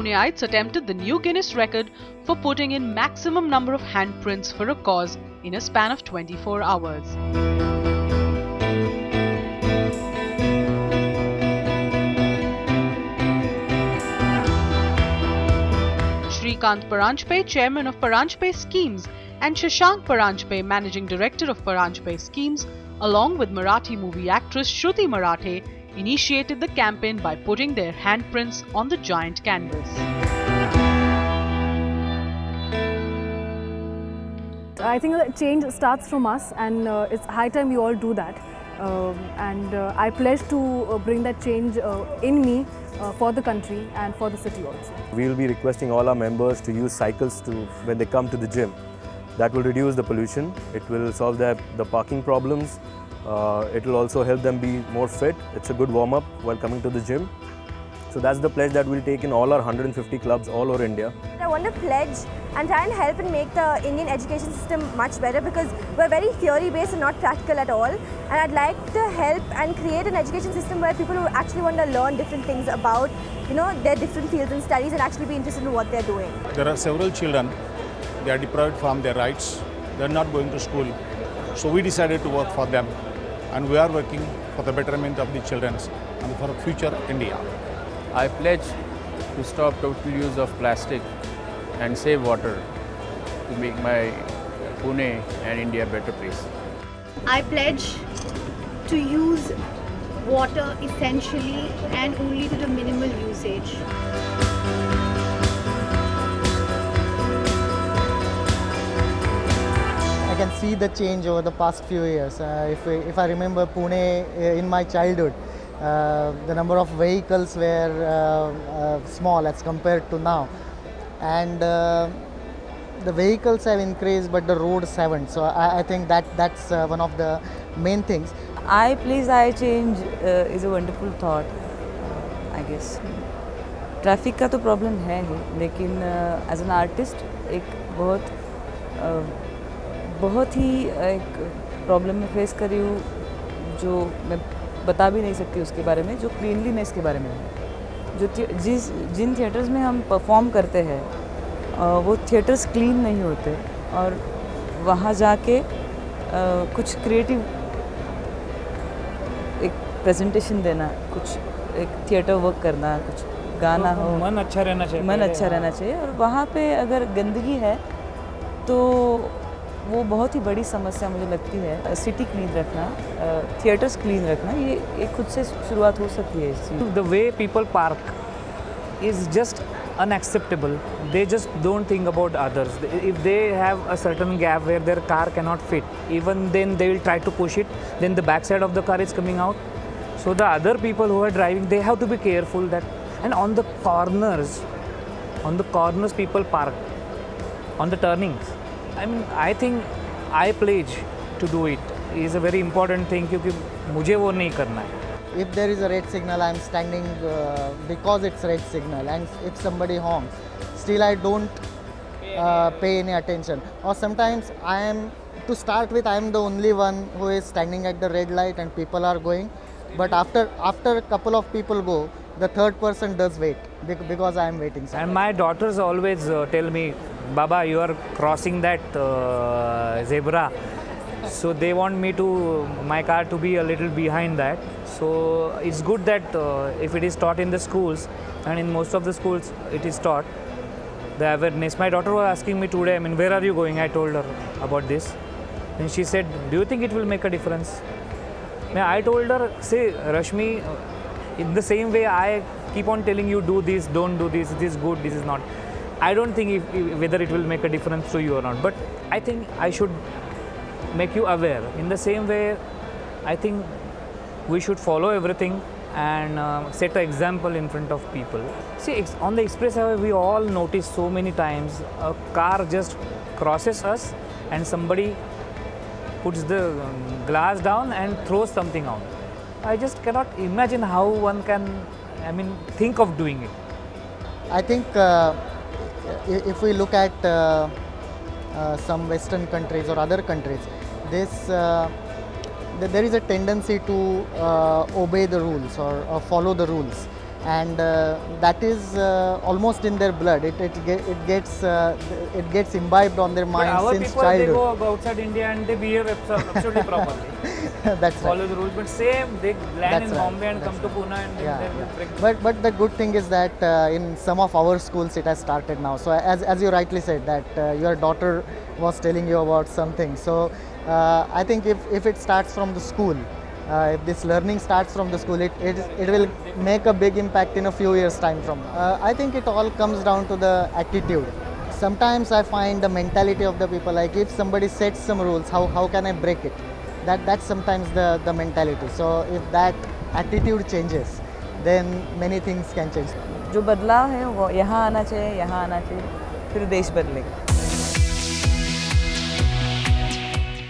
Puneites attempted the new Guinness record for putting in maximum number of handprints for a cause in a span of 24 hours. Shrikant Paranjpe, chairman of Paranjpe Schemes, and Shashank Paranjpe, managing director of Paranjpe Schemes, along with Marathi movie actress Shruti Marathe, initiated the campaign by putting their handprints on the giant canvas. I think that change starts from us, and it's high time we all do that. I pledge to bring that change in me for the country and for the city also. We will be requesting all our members to use cycles when they come to the gym. That will reduce the pollution, it will solve the parking problems, it will also help them be more fit. It's a good warm-up while coming to the gym. So that's the pledge that we'll take in all our 150 clubs all over India. I want to pledge and try and help and make the Indian education system much better, because we're very theory-based and not practical at all. And I'd like to help and create an education system where people who actually want to learn different things about, their different fields and studies and actually be interested in what they're doing. There are several children, they are deprived from their rights. They're not going to school. So we decided to work for them. And we are working for the betterment of the children and for future India. I pledge to stop total use of plastic and save water to make my Pune and India a better place. I pledge to use water essentially and only to the minimal usage. I can see the change over the past few years. If I remember Pune in my childhood, the number of vehicles were small as compared to now, and the vehicles have increased but the roads haven't. So I think that's one of the main things. I Pledge I Change is a wonderful thought, I guess. Traffic का तो problem है ही, लेकिन as an artist एक बहुत ही एक problem में face करी हूँ, जो मैं बता भी नहीं सकती उसके बारे में, जो क्लीनलीनेस के बारे में है। जिन थिएटर्स में हम परफॉर्म करते हैं वो थिएटर्स क्लीन नहीं होते, और वहाँ जाके कुछ क्रिएटिव एक प्रेजेंटेशन देना, कुछ एक थिएटर वर्क करना, कुछ गाना हो, मन अच्छा रहना चाहिए, और वहाँ पे अगर गंदगी है तो वो बहुत ही बड़ी समस्या मुझे लगती है। सिटी क्लीन रखना, थिएटर्स क्लीन रखना, ये खुद से शुरुआत हो सकती है इस चीज़। The way people park is just unacceptable. They just don't think about others. If they have a certain gap where their car cannot fit, even then they will try to push it. Then the back side of the car is coming out. So the other people who are driving, they have to be careful that. And on the corners people park, on the turnings. I think I pledge to do it is a very important thing, क्योंकि मुझे वो नहीं करना है। If there is a red signal, I am standing because it's red signal, and if somebody honks, still I don't pay any attention. Or sometimes I am the only one who is standing at the red light and people are going. But after a couple of people go, the third person does wait because I am waiting. And my daughters always tell me, Baba, you are crossing that zebra. So they want my car to be a little behind that. So it's good that if it is taught in the schools, and in most of the schools it is taught, the awareness. My daughter was asking me today, where are you going? I told her about this. And she said, do you think it will make a difference? I told her, say, Rashmi, in the same way I keep on telling you, do this, don't do this is good, this is not. I don't think whether it will make a difference to you or not, but I think I should make you aware. In the same way, I think we should follow everything and set an example in front of people. See, on the express highway, we all notice so many times a car just crosses us and somebody puts the glass down and throws something out. I just cannot imagine how one can, think of doing it. I think if we look at some Western countries or other countries, there is a tendency to obey the rules or follow the rules. and that is almost in their blood. It gets imbibed on their But mind our since people, childhood. they go outside India and they behave absolutely properly. That's right. Follow the rules, but same, they land That's in right. Bombay and come to Pune and Yeah, then they will yeah. break. But the good thing is that in some of our schools it has started now. So as you rightly said that your daughter was telling you about something. So I think if it starts from the school, if this learning starts from the school, it will make a big impact in a few years time from now. I think it all comes down to the attitude. Sometimes I find the mentality of the people, like if somebody sets some rules, how can I break it? That's sometimes the mentality. So if that attitude changes, then many things can change. जो बदलाव है वो यहाँ आना चाहिए, फिर देश बदलेगा.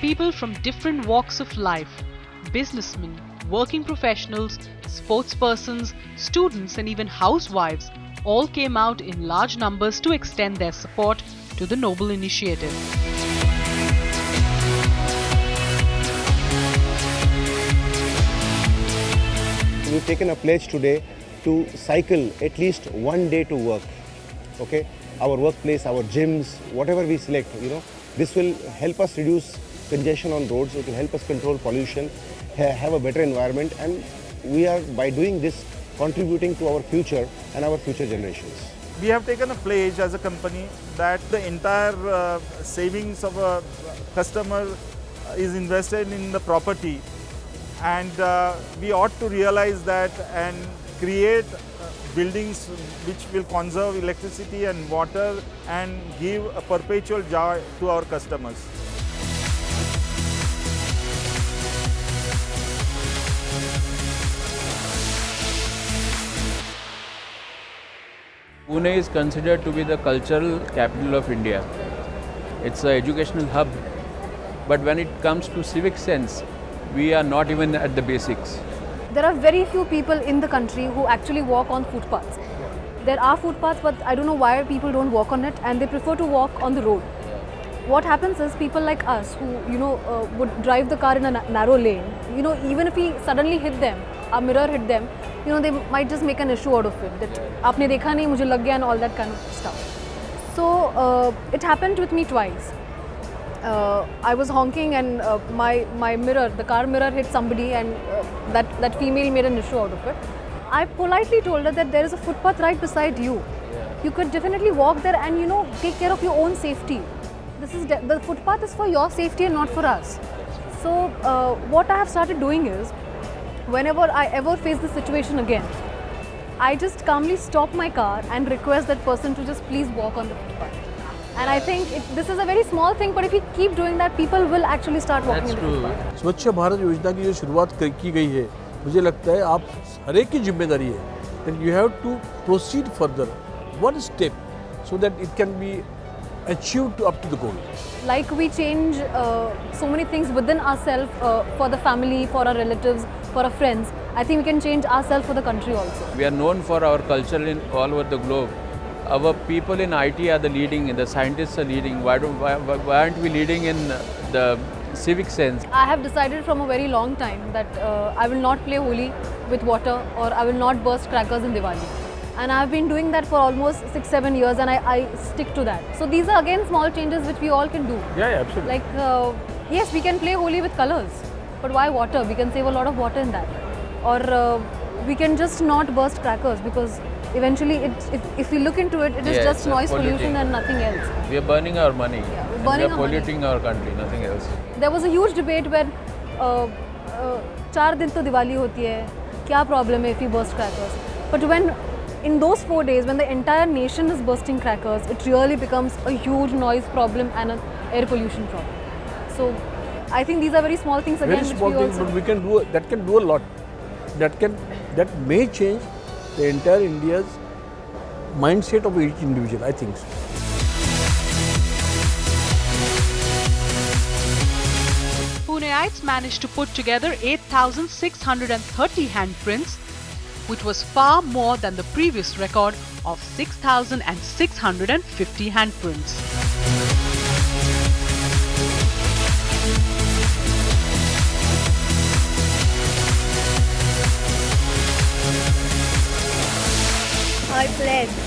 People from different walks of life, businessmen, working professionals, sportspersons, students and even housewives all came out in large numbers to extend their support to the noble initiative. We've taken a pledge today to cycle at least one day to work. Okay, our workplace, our gyms, whatever we select, this will help us reduce congestion on roads. It will help us control pollution, have a better environment, and we are, by doing this, contributing to our future and our future generations. We have taken a pledge as a company that the entire savings of a customer is invested in the property, and we ought to realize that and create buildings which will conserve electricity and water and give a perpetual joy to our customers. Pune is considered to be the cultural capital of India. It's an educational hub. But when it comes to civic sense, we are not even at the basics. There are very few people in the country who actually walk on footpaths. There are footpaths, but I don't know why people don't walk on it and they prefer to walk on the road. What happens is people like us who would drive the car in a narrow lane, even if we suddenly hit them, our mirror hit them, they might just make an issue out of it, that aapne dekha nahi, mujhe lag gaya, and all that kind of stuff. So it happened with me twice. I was honking and my mirror, the car mirror, hit somebody, and that female made an issue out of it. I politely told her that there is a footpath right beside you. You could definitely walk there and take care of your own safety. The footpath is for your safety and not for us. So what I have started doing is, whenever I ever face this situation again, I just calmly stop my car and request that person to just please walk on the footpath. And I think this is a very small thing, but if we keep doing that, people will actually start walking in the footpath. स्वच्छ भारत योजना की जो शुरुआत की गई है, मुझे लगता है आप हर एक की जिम्मेदारी है. Then you have to proceed further, one step, so that it can be achieved up to the goal. Like we change so many things within ourselves for the family, for our relatives, for our friends. I think we can change ourselves for the country also. We are known for our culture in all over the globe. Our people in IT are the leading, the scientists are leading. Why aren't we leading in the civic sense? I have decided from a very long time that I will not play Holi with water, or I will not burst crackers in Diwali. And I have been doing that for almost 6-7 years, and I stick to that. So these are again small changes which we all can do. Yeah, absolutely. Like, yes, we can play Holi with colors, but why water? We can save a lot of water in that. Or we can just not burst crackers, because eventually, if we look into it, it is just noise pollution and nothing else. We are burning our money. Yeah, we burning are polluting our country, nothing else. There was a huge debate when 4 दिन तो दिवाली होती है, क्या problem है if we burst crackers? But when in those 4 days, when the entire nation is bursting crackers, it really becomes a huge noise problem and an air pollution problem. So I think these are very small things again. Very small things, but we can do that. Can do a lot. That may change the entire India's mindset of each individual, I think so. Puneites managed to put together 8,630 handprints, which was far more than the previous record of 6,650 handprints. pledge